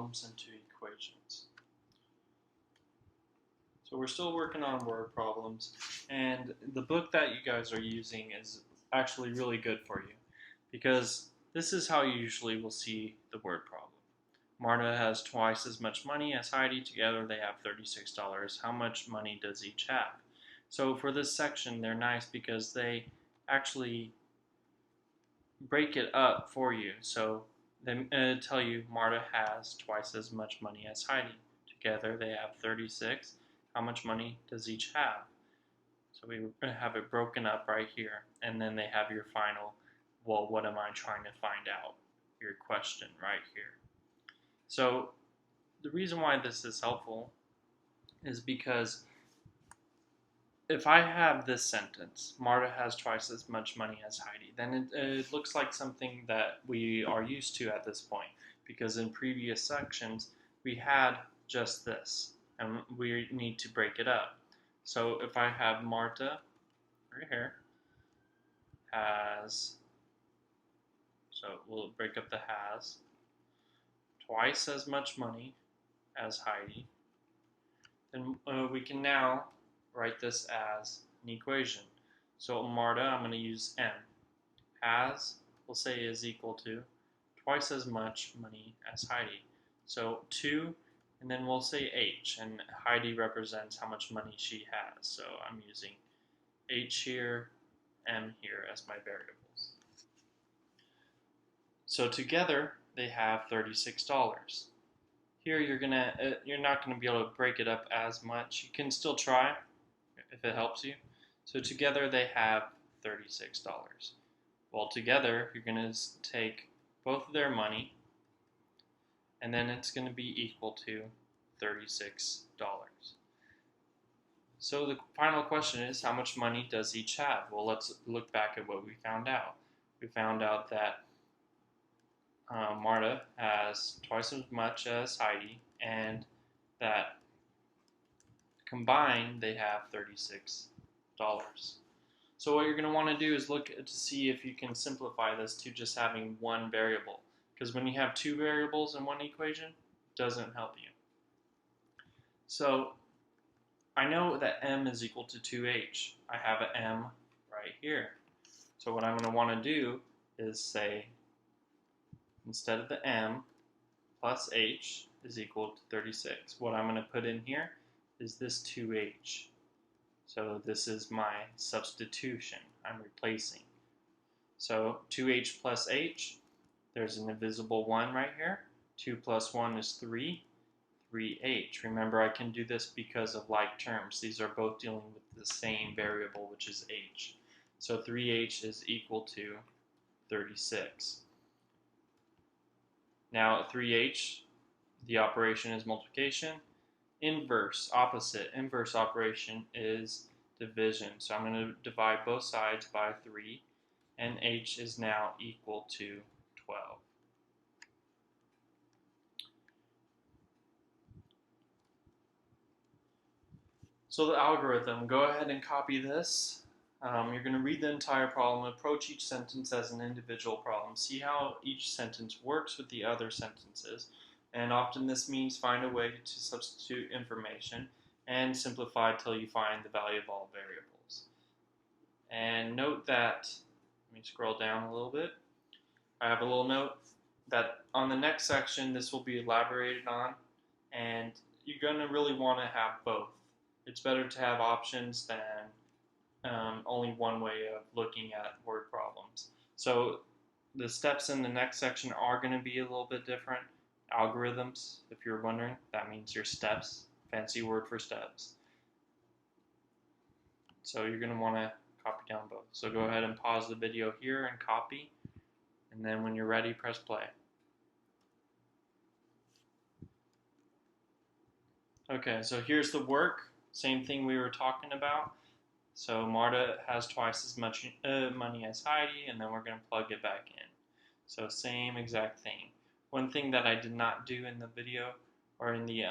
problems into equations. So we're still working on word problems, and the book that you guys are using is actually really good for you because this is how you usually will see the word problem. Marta has twice as much money as Heidi. Together they have $36. How much money does each have? So for this section, they're nice because they actually break it up for you. So they tell you Marta has twice as much money as Heidi. Together they have 36. How much money does each have? So we have it broken up right here. And then they have your final, well, what am I trying to find out? Your question right here. So the reason why this is helpful is because if I have this sentence, Marta has twice as much money as Heidi, then it looks like something that we are used to at this point, because in previous sections we had just this, and we need to break it up. So if I have Marta right here has, so we'll break up the has, twice as much money as Heidi, then we can now write this as an equation. So Marta, I'm going to use M. Has, we'll say, is equal to twice as much money as Heidi. So 2, and then we'll say H, and Heidi represents how much money she has. So I'm using H here, M here as my variables. So together they have $36. Here you're not gonna be able to break it up as much. You can still try if it helps you. So together they have $36. Well, together you're gonna take both of their money, and then it's gonna be equal to $36. So the final question is, how much money does each have? Well, let's look back at what we found out. We found out that Marta has twice as much as Heidi, and that combined they have $36. So what you're going to want to do is look to see if you can simplify this to just having one variable, because when you have two variables in one equation, it doesn't help you. So I know that M is equal to 2H. I have an M right here. So what I'm going to want to do is say, instead of the M, plus H is equal to 36. What I'm going to put in here is this 2H. So this is my substitution. I'm replacing. So 2H plus H, there's an invisible 1 right here. 2 plus 1 is 3. 3H. Remember, I can do this because of like terms. These are both dealing with the same variable, which is H. So 3H is equal to 36. Now 3H, the operation is multiplication. Inverse, opposite, inverse operation is division. So I'm going to divide both sides by 3, and H is now equal to 12. So the algorithm, go ahead and copy this. You're going to read the entire problem, approach each sentence as an individual problem, see how each sentence works with the other sentences, and often this means find a way to substitute information and simplify till you find the value of all variables. And note that, let me scroll down a little bit, I have a little note that on the next section this will be elaborated on, and you're going to really want to have both. It's better to have options than only one way of looking at word problems. So the steps in the next section are going to be a little bit different. Algorithms, if you're wondering, that means your steps, fancy word for steps. So you're going to want to copy down both. So go ahead and pause the video here and copy, and then when you're ready, press play. Okay, so here's the work. Same thing we were talking about. So Marta has twice as much money as Heidi, and then we're going to plug it back in. So same exact thing. One thing that I did not do in the video, or in the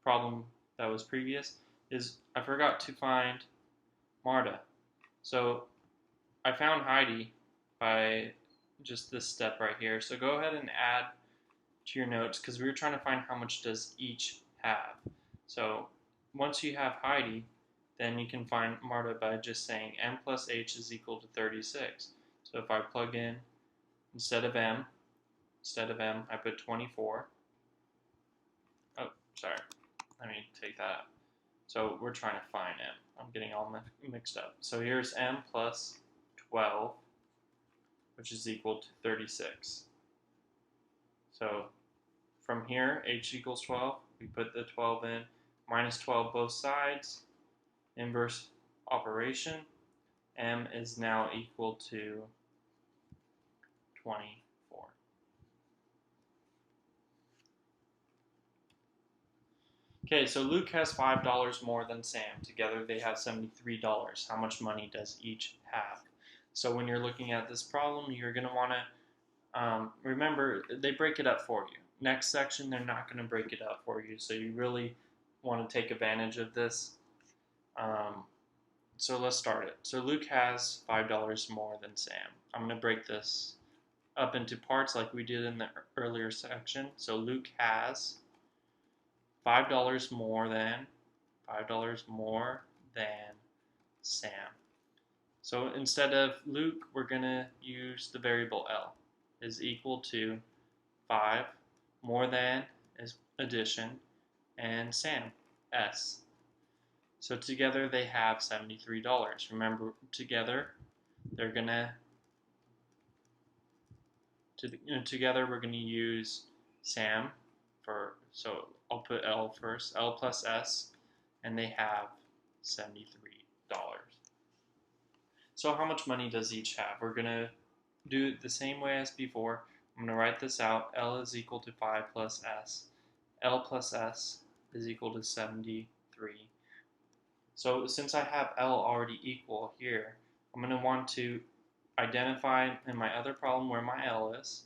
problem that was previous, is I forgot to find Marta. So I found Heidi by just this step right here. So go ahead and add to your notes because we were trying to find how much does each have. So once you have Heidi, then you can find Marta by just saying m plus h is equal to 36. So if I plug in, instead of m, I put 24. Oh, sorry. Let me take that out. So we're trying to find m. I'm getting all mixed up. So here's m plus 12, which is equal to 36. So from here, h equals 12. We put the 12 in, minus 12 both sides, inverse operation. M is now equal to 24. Okay, so Luke has $5 more than Sam. Together they have $73. How much money does each have? So when you're looking at this problem, you're going to want to remember, they break it up for you. Next section, they're not going to break it up for you, so you really want to take advantage of this. So let's start it. So Luke has $5 more than Sam. I'm going to break this up into parts like we did in the earlier section. So Luke has $5 more than Sam. So instead of Luke, we're going to use the variable L is equal to 5 more than is addition and Sam, S. So together they have $73. Remember, together they're gonna together we're gonna use Sam for, so I'll put L first, L plus S, and they have $73. So how much money does each have? We're gonna do it the same way as before. I'm gonna write this out. L is equal to 5 plus S. L plus S is equal to 73. So since I have L already equal here, I'm going to want to identify in my other problem where my L is,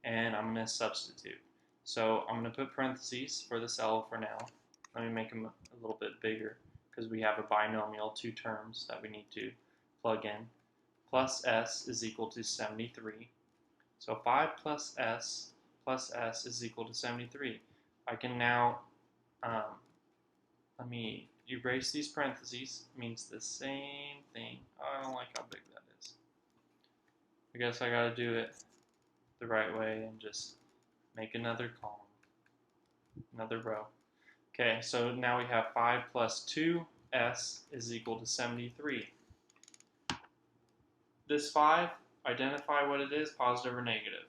and I'm going to substitute. So I'm going to put parentheses for this L for now. Let me make them a little bit bigger because we have a binomial, 2 terms that we need to plug in. Plus S is equal to 73. So 5 plus S is equal to 73. I can now, let me erase these parentheses. It means the same thing. Oh, I don't like how big that is. I guess I gotta do it the right way and just make another column, another row. Okay, so now we have 5 plus 2s is equal to 73. This 5, identify what it is, positive or negative.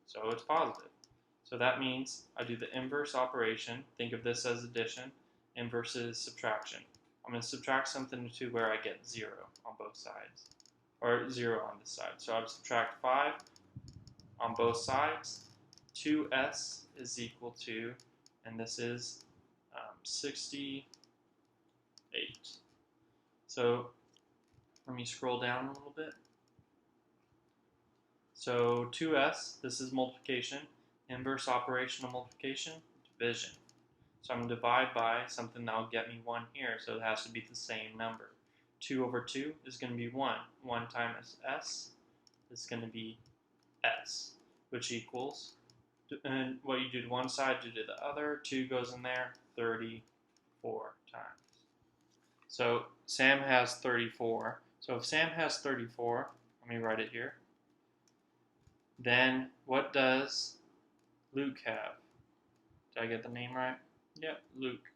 So it's positive. So that means I do the inverse operation. Think of this as addition. Inverse is subtraction. I'm going to subtract something to where I get 0 on both sides, or 0 on this side. So I would subtract 5 on both sides. 2s is equal to, and this is 68. So let me scroll down a little bit. So 2s, this is multiplication. Inverse operation of multiplication, division. So I'm going to divide by something that will get me 1 here, so it has to be the same number. 2 over 2 is going to be 1. 1 times s is going to be s, which equals, and what you do to one side, do to the other. 2 goes in there, 34 times. So Sam has 34. So if Sam has 34, let me write it here, then what does Luke have? Did I get the name right? Yep, Luke.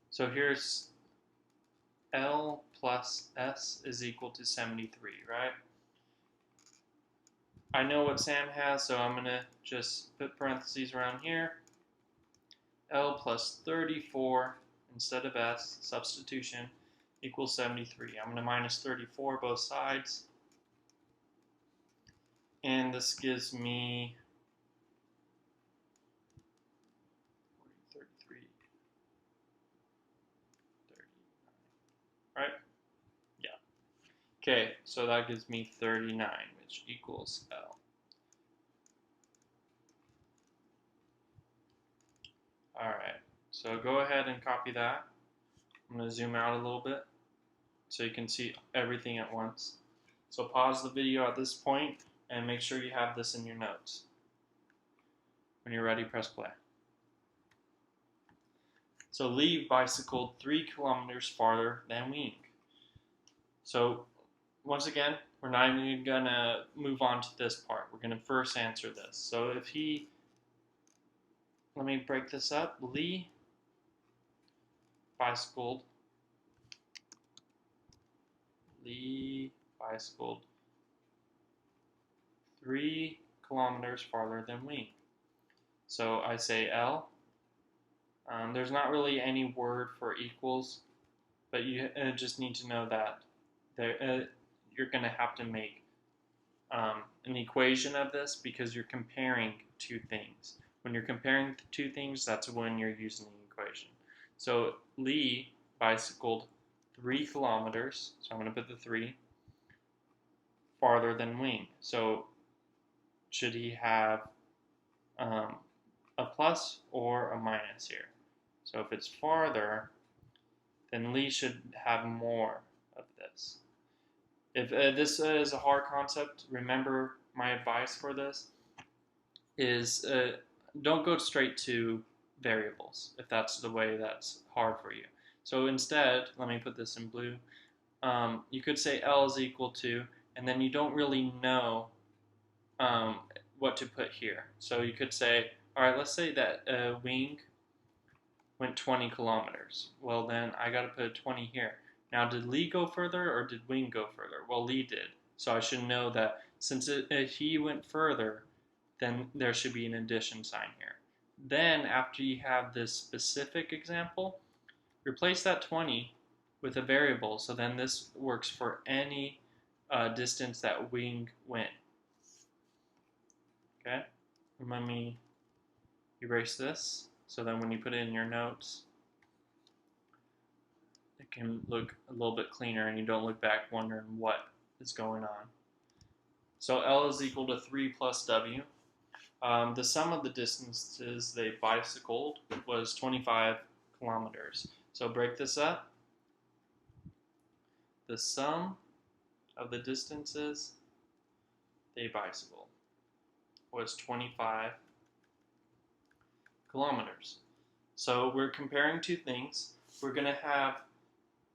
So here's L plus S is equal to 73, right? I know what Sam has, so I'm going to just put parentheses around here. L plus 34 instead of S, substitution, equals 73. I'm going to minus 34 both sides. And this gives me 33, 39, right? Yeah. Okay, so that gives me 39, which equals L. Alright, so go ahead and copy that. I'm going to zoom out a little bit so you can see everything at once. So pause the video at this point and make sure you have this in your notes. When you're ready, press play. So Lee bicycled 3 kilometers farther than Wing. So once again, we're not even going to move on to this part. We're going to first answer this. So if he, let me break this up. Lee bicycled 3 kilometers farther than Wing. So I say L. There's not really any word for equals, but you just need to know that you're going to have to make an equation of this because you're comparing two things. When you're comparing two things, that's when you're using the equation. So Lee bicycled 3 kilometers, so I'm going to put the 3, farther than Wing. So should he have a plus or a minus here? So if it's farther, then Lee should have more of this. If this is a hard concept, remember my advice for this is don't go straight to variables if that's the way that's hard for you. So instead, let me put this in blue. You could say L is equal to, and then you don't really know what to put here. So you could say, all right, let's say that Wing went 20 kilometers. Well, then I got to put a 20 here. Now, did Lee go further or did Wing go further? Well, Lee did. So I should know that since he went further, then there should be an addition sign here. Then, after you have this specific example, replace that 20 with a variable. So then this works for any distance that Wing went. Okay? Let me erase this. So then when you put it in your notes, it can look a little bit cleaner and you don't look back wondering what is going on. So L is equal to 3 plus W. The sum of the distances they bicycled was 25 kilometers. So break this up. The sum of the distances they bicycled was 25 kilometers. So we're comparing two things. We're going to have,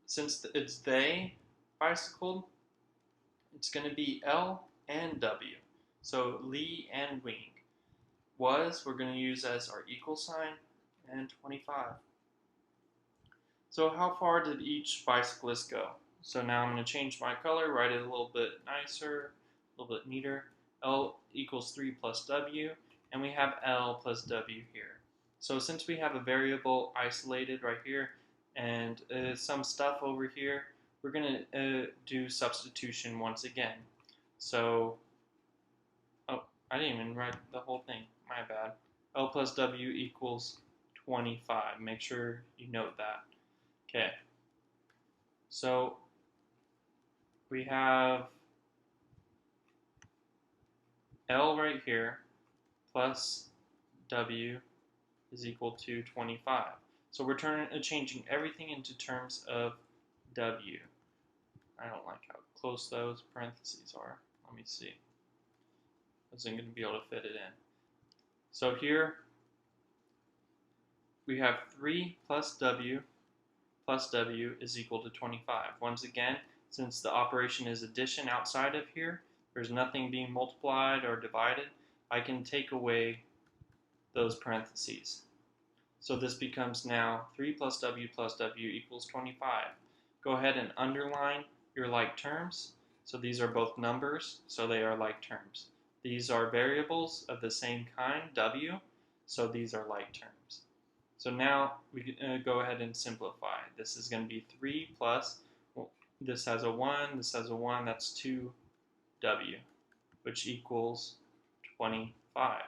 since it's they bicycled, it's going to be L and W. So Lee and Wing. Was, we're going to use as our equal sign, and 25. So how far did each bicyclist go? So now I'm going to change my color, write it a little bit nicer, a little bit neater. L equals 3 plus W, and we have L plus W here. So since we have a variable isolated right here, and some stuff over here, we're going to do substitution once again. So, oh, I didn't even write the whole thing. My bad. L plus W equals 25. Make sure you note that. Okay. So we have L right here plus W is equal to 25. So we're changing everything into terms of W. I don't like how close those parentheses are. Let me see. I wasn't going to be able to fit it in. So here we have 3 plus W is equal to 25. Once again, since the operation is addition outside of here, there's nothing being multiplied or divided, I can take away those parentheses. So this becomes now 3 plus W equals 25. Go ahead and underline your like terms. So these are both numbers, so they are like terms. These are variables of the same kind, W, so these are like terms. So now we go ahead and simplify. This is going to be 3 plus, well, this has a 1, this has a 1, that's 2W, which equals 25.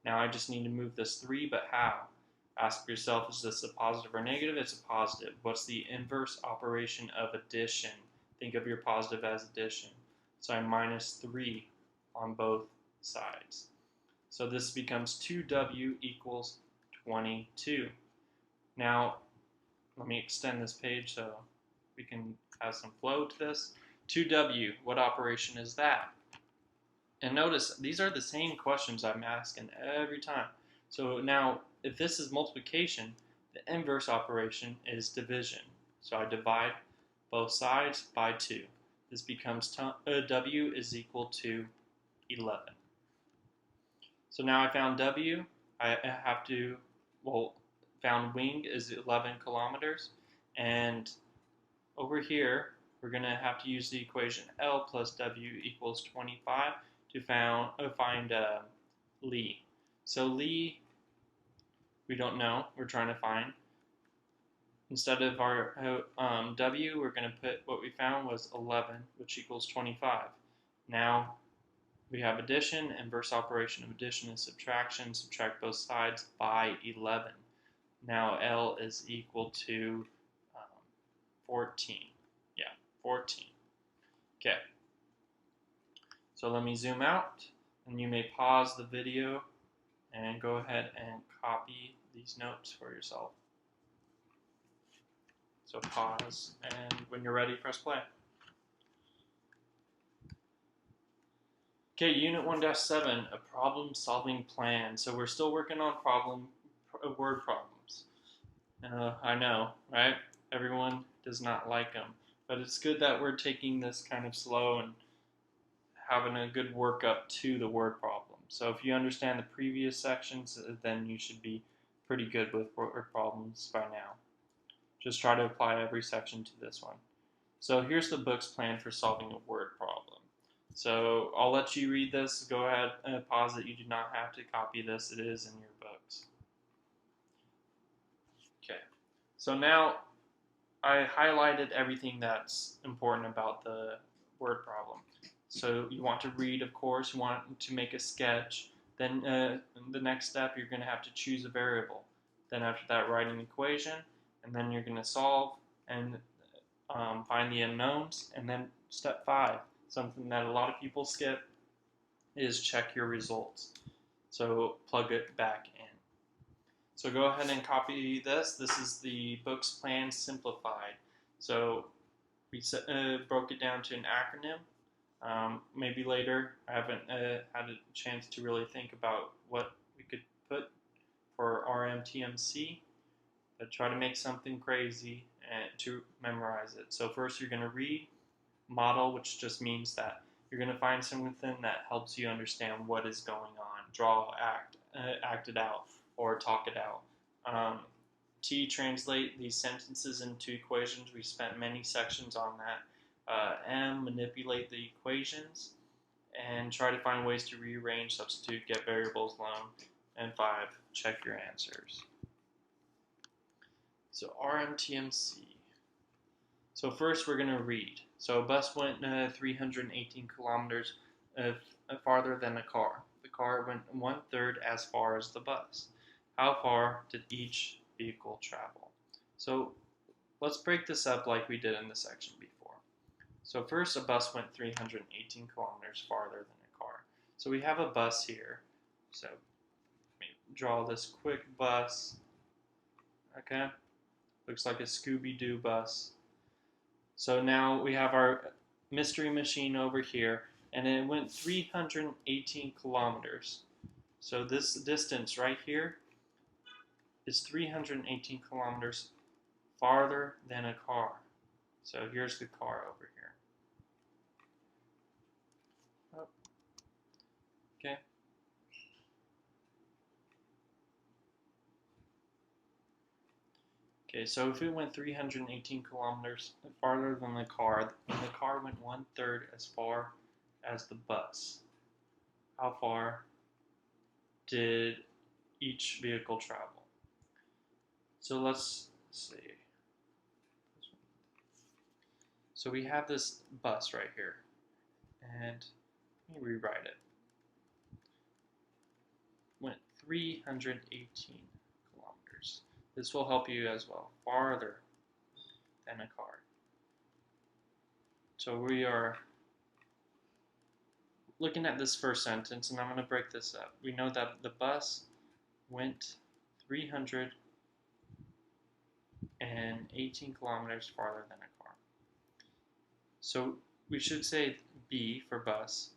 Now I just need to move this 3, but how? Ask yourself, is this a positive or negative? It's a positive. What's the inverse operation of addition? Think of your positive as addition. So I minus 3 on both sides. So this becomes 2W equals 22. Now, let me extend this page so we can have some flow to this. 2W, what operation is that? And notice, these are the same questions I'm asking every time. So now, if this is multiplication, the inverse operation is division. So I divide both sides by 2. This becomes W is equal to 11. So now I found W. I have to, well, found wing is 11 kilometers. And over here, we're going to have to use the equation L plus W equals 25 to find Lee. So Lee, we don't know. We're trying to find. Instead of our W, we're going to put what we found was 11, which equals 25. Now we have addition, inverse operation of addition is subtraction. Subtract both sides by 11. Now L is equal to 14. Yeah, 14. Okay. So let me zoom out, and you may pause the video and go ahead and copy these notes for yourself. So pause, and when you're ready, press play. Okay, Unit 1-7, a problem-solving plan. So we're still working on word problems. I know, right? Everyone does not like them. But it's good that we're taking this kind of slow and having a good workup to the word problem. So if you understand the previous sections, then you should be pretty good with word problems by now. Just try to apply every section to this one. So here's the book's plan for solving a word problem. So I'll let you read this. Go ahead and pause it. You do not have to copy this. It is in your books. Okay. So now I highlighted everything that's important about the word problem. So you want to read, of course. You want to make a sketch. Then the next step, you're going to have to choose a variable. Then after that, write an equation. And then you're going to solve and find the unknowns. And then step 5, something that a lot of people skip, is check your results. So plug it back in. So go ahead and copy this. This is the book's plan simplified. So we broke it down to an acronym. Maybe later, I haven't had a chance to really think about what we could put for RMTMC, but try to make something crazy and to memorize it. So first you're going to read, model, which just means that you're going to find something that helps you understand what is going on. Draw, act it out, or talk it out. T, translate these sentences into equations. We spent many sections on that. M, manipulate the equations and try to find ways to rearrange, substitute, get variables alone. And 5, check your answers. So RMTMC. So first we're going to read. So a bus went 318 kilometers farther than a car. The car went 1/3 as far as the bus. How far did each vehicle travel? So let's break this up like we did in the section before. So first, a bus went 318 kilometers farther than a car. So we have a bus here. So let me draw this quick bus. Okay, looks like a Scooby-Doo bus. So now we have our mystery machine over here, and it went 318 kilometers. So this distance right here is 318 kilometers farther than a car. So here's the car over here. Oh. Okay. Okay, so if it went 318 kilometers farther than the car, and the car went 1/3 as far as the bus, how far did each vehicle travel? So let's see. So we have this bus right here, and let me rewrite it. Went 318 kilometers. This will help you as well, farther than a car. So we are looking at this first sentence, and I'm going to break this up. We know that the bus went 318 kilometers farther than a car. So we should say B for bus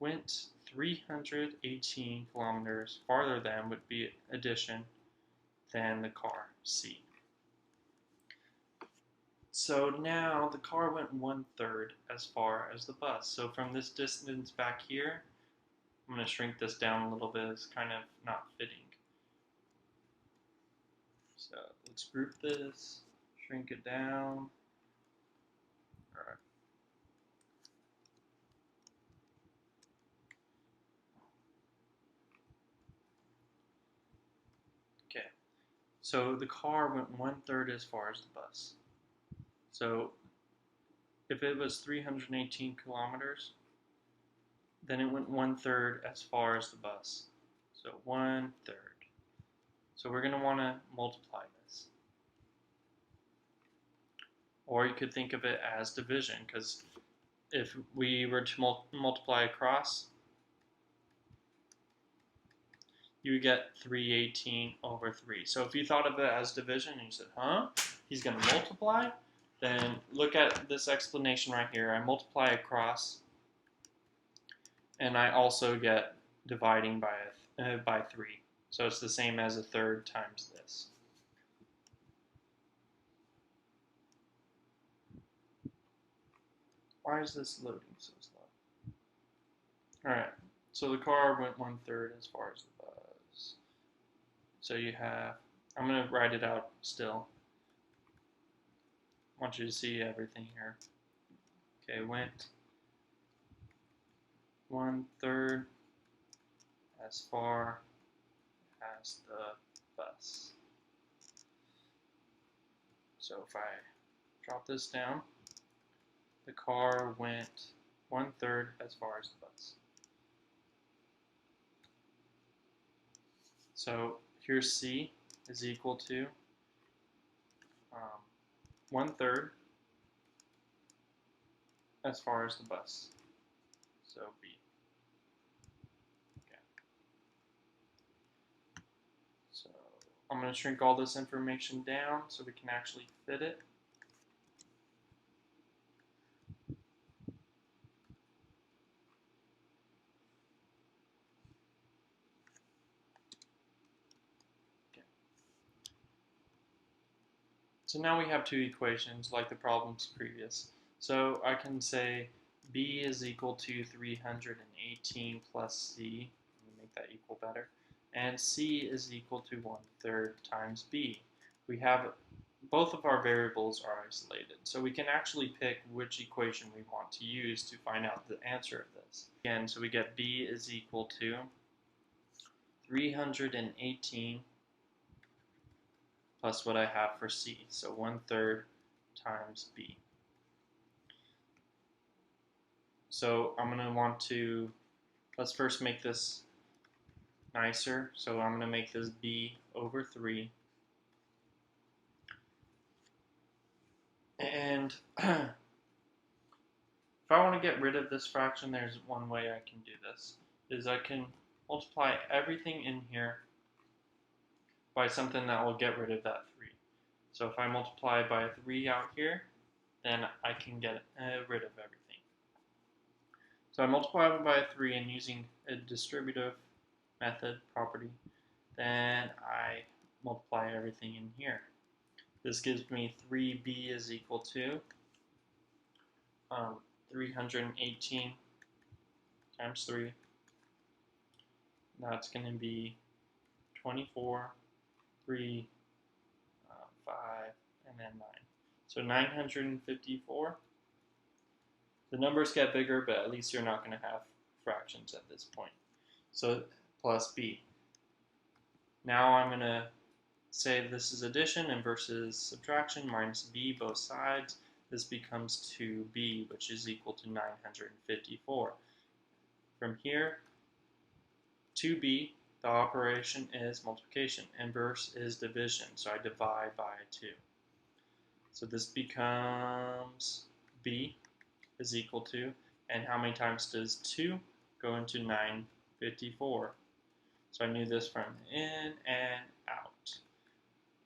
went 318 kilometers farther than would be addition than the car, C. So now the car went 1/3 as far as the bus. So from this distance back here, I'm going to shrink this down a little bit. It's kind of not fitting. So let's group this, shrink it down. All right. Okay. So the car went 1/3 as far as the bus. So if it was 318 kilometers, then it went 1/3 as far as the bus. So 1/3. So we're going to want to multiply this. Or you could think of it as division, because if we were to multiply across, you would get 318 over 3. So if you thought of it as division and you said, huh, he's going to multiply, then look at this explanation right here. I multiply across, and I also get dividing by 3. So it's the same as 1/3 times this. Why is this loading so slow? Alright, so the car went 1/3 as far as the bus. So you have, I'm going to write it out still. I want you to see everything here. Okay, went 1/3 as far as the bus. So if I drop this down, the car went 1/3 as far as the bus. So here's C is equal to 1/3 as far as the bus. So B. Okay. So I'm going to shrink all this information down so we can actually fit it. So now we have two equations like the problems previous. So I can say B is equal to 318 plus C, let me make that equal better, and C is equal to 1/3 times B. We have both of our variables are isolated, so we can actually pick which equation we want to use to find out the answer of this. Again, so we get B is equal to 318 plus what I have for C, so 1/3 times B. So I'm going to want to, let's first make this nicer, so I'm going to make this B over 3. And if I want to get rid of this fraction, there's one way I can do this, is I can multiply everything in here by something that will get rid of that 3. So if I multiply by 3 out here, then I can get rid of everything. So I multiply by 3 and using a distributive method property, then I multiply everything in here. This gives me 3b is equal to 318 times 3. That's going to be 24, 3, 5, and then 9. So 954. The numbers get bigger, but at least you're not going to have fractions at this point. So plus b. Now I'm going to say this is addition and versus subtraction, minus b both sides. This becomes 2b, which is equal to 954. From here, 2b, the operation is multiplication. Inverse is division, so I divide by 2. So this becomes b is equal to, and how many times does 2 go into 954? So I knew this from in and out,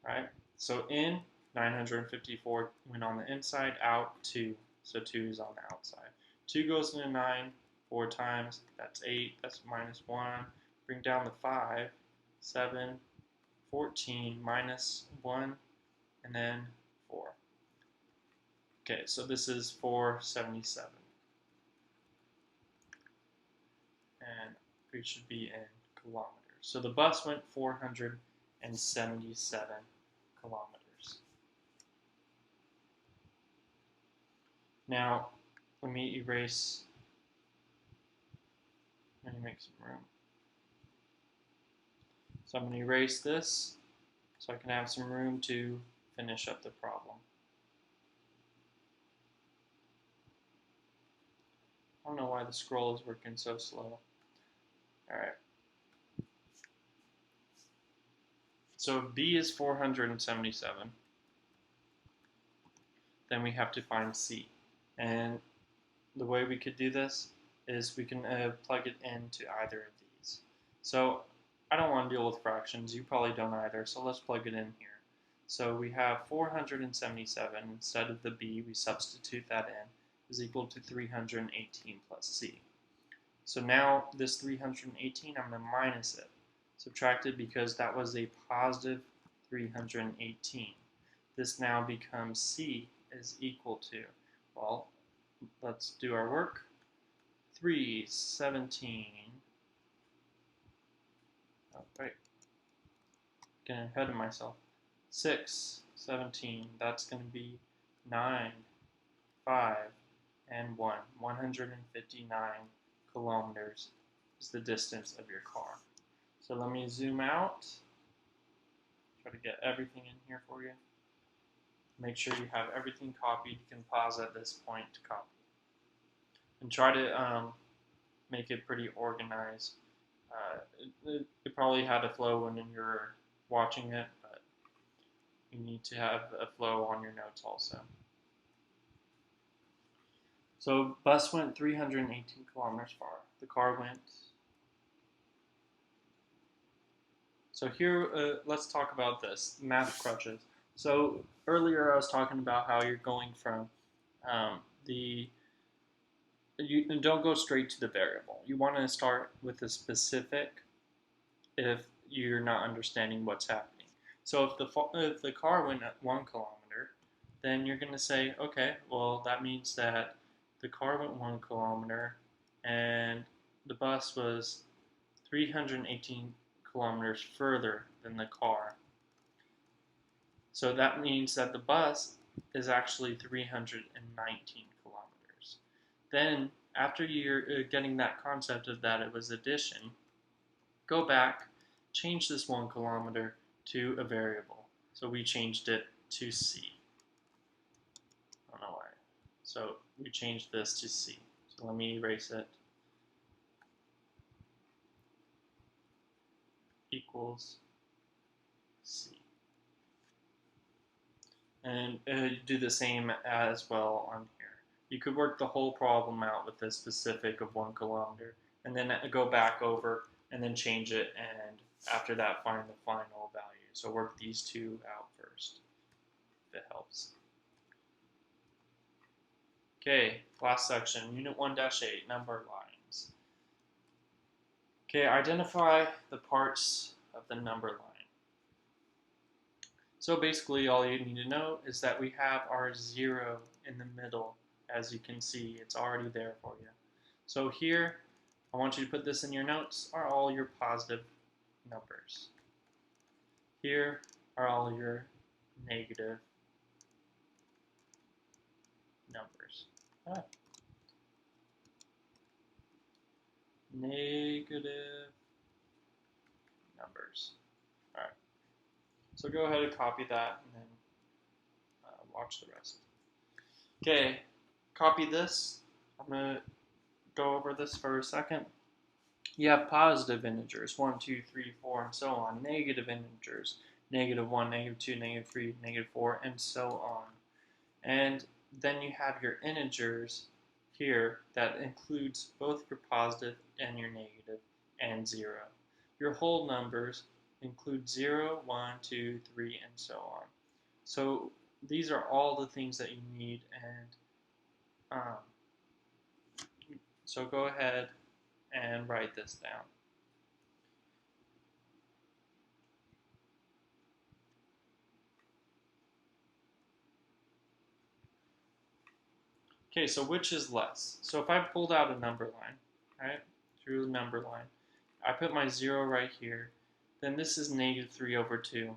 right? So in, 954 went on the inside, out 2, so 2 is on the outside. 2 goes into 9, 4 times, that's 8, that's minus 1. Bring down the 5, 7, 14, minus 1, and then 4. Okay, so this is 477. And it should be in kilometers. So the bus went 477 kilometers. Now, let me erase, let me make some room. So I'm going to erase this so I can have some room to finish up the problem. I don't know why the scroll is working so slow. Alright. So if B is 477, then we have to find C. And the way we could do this is we can plug it into either of these. So I don't want to deal with fractions. You probably don't either. So let's plug it in here. So we have 477. Instead of the B, we substitute that in, is equal to 318 plus C. So now this 318, I'm going to minus it. Subtract it because that was a positive 318. This now becomes C is equal to, well, let's do our work. 317. Oh, wait. Getting ahead of myself. 6, 17. That's going to be 9, 5, and 1. 159 kilometers is the distance of your car. So let me zoom out. Try to get everything in here for you. Make sure you have everything copied. You can pause at this point to copy. And try to make it pretty organized. It probably had a flow when you're watching it, but you need to have a flow on your notes also. So bus went 318 kilometers far. The car went. So here, let's talk about this, math crutches. So earlier I was talking about how you're going from you don't go straight to the variable. You want to start with a specific if you're not understanding what's happening. So if the car went at 1 kilometer, then you're going to say, okay, well that means that the car went 1 kilometer and the bus was 318 kilometers further than the car. So that means that the bus is actually 319 kilometers. Then, after you're getting that concept of that it was addition, go back, change this 1 kilometer to a variable. So we changed it to C. I don't know why. So we changed this to C. So let me erase it. Equals C. And do the same as well on here. You could work the whole problem out with this specific of 1 kilometer, and then go back over, and then change it, and after that find the final value. So work these two out first, if it helps. Okay, last section, Unit 1-8, number lines. Okay, identify the parts of the number line. So basically all you need to know is that we have our 0 in the middle. As you can see, it's already there for you. So here, I want you to put this in your notes, are all your positive numbers. Here are all your negative numbers. Negative numbers. Alright. So go ahead and copy that and then watch the rest. Okay, copy this. I'm going to go over this for a second. You have positive integers, 1, 2, 3, 4, and so on. Negative integers, negative 1, negative 2, negative 3, negative 4, and so on. And then you have your integers here that includes both your positive and your negative and 0. Your whole numbers include 0, 1, 2, 3, and so on. So these are all the things that you need, and So go ahead and write this down. Okay, so which is less? So if I pulled out a number line, right, through the number line, I put my 0 right here, then this is negative 3 over 2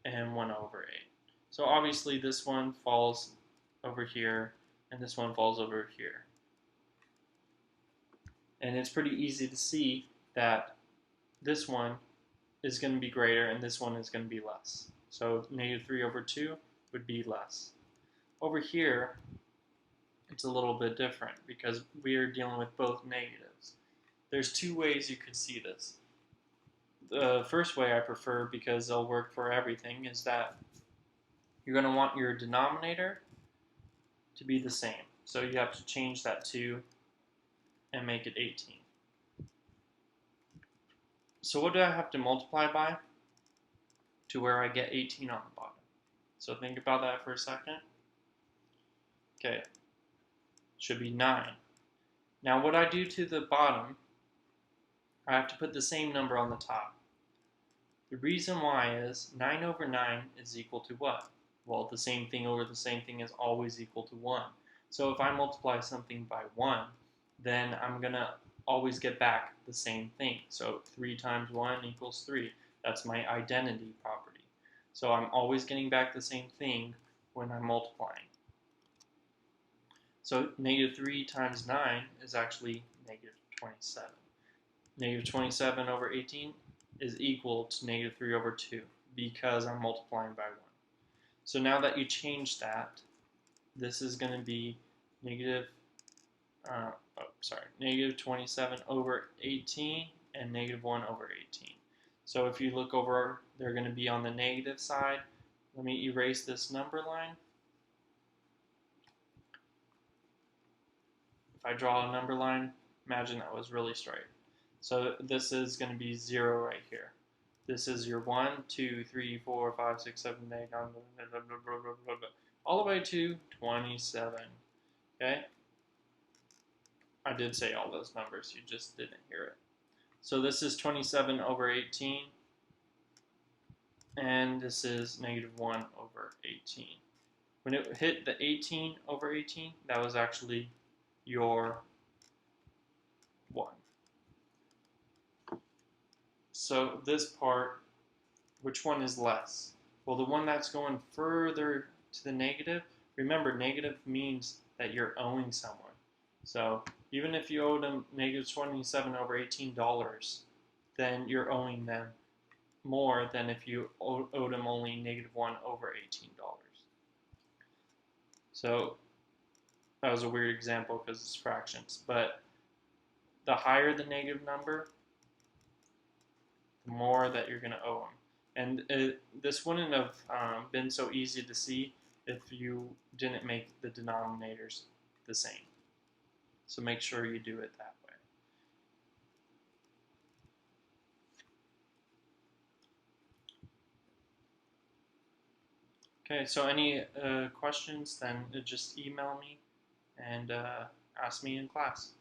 and 1 over 8. So obviously this one falls over here, and this one falls over here. And it's pretty easy to see that this one is going to be greater and this one is going to be less. So negative 3 over 2 would be less. Over here, it's a little bit different because we are dealing with both negatives. There's two ways you could see this. The first way I prefer, because they'll work for everything, is that you're going to want your denominator to be the same. So you have to change that 2 and make it 18. So what do I have to multiply by to where I get 18 on the bottom? So think about that for a second. Okay, should be 9. Now what I do to the bottom, I have to put the same number on the top. The reason why is 9 over 9 is equal to what? Well, the same thing over the same thing is always equal to 1. So if I multiply something by 1, then I'm going to always get back the same thing. So 3 times 1 equals 3. That's my identity property. So I'm always getting back the same thing when I'm multiplying. So negative 3 times 9 is actually negative 27. Negative 27 over 18 is equal to negative 3 over 2 because I'm multiplying by 1. So now that you change that, this is going to be negative 27 over 18 and negative 1 over 18. So if you look over, they're going to be on the negative side. Let me erase this number line. If I draw a number line, imagine that was really straight. So this is going to be 0 right here. This is your 1, 2, 3, 4, 5, 6, 7, 8, 9, all the way to 27. Okay? I did say all those numbers, you just didn't hear it. So this is 27 over 18, and this is negative 1 over 18. When it hit the 18 over 18, that was actually your 1. So this part, which one is less? Well, the one that's going further to the negative, remember negative means that you're owing someone. So even if you owe them negative 27 over $18, then you're owing them more than if you owed them only negative 1 over $18. So that was a weird example because it's fractions, but the higher the negative number, the more that you're going to owe them. And this wouldn't have been so easy to see if you didn't make the denominators the same. So make sure you do it that way. Okay, so any questions, then just email me and ask me in class.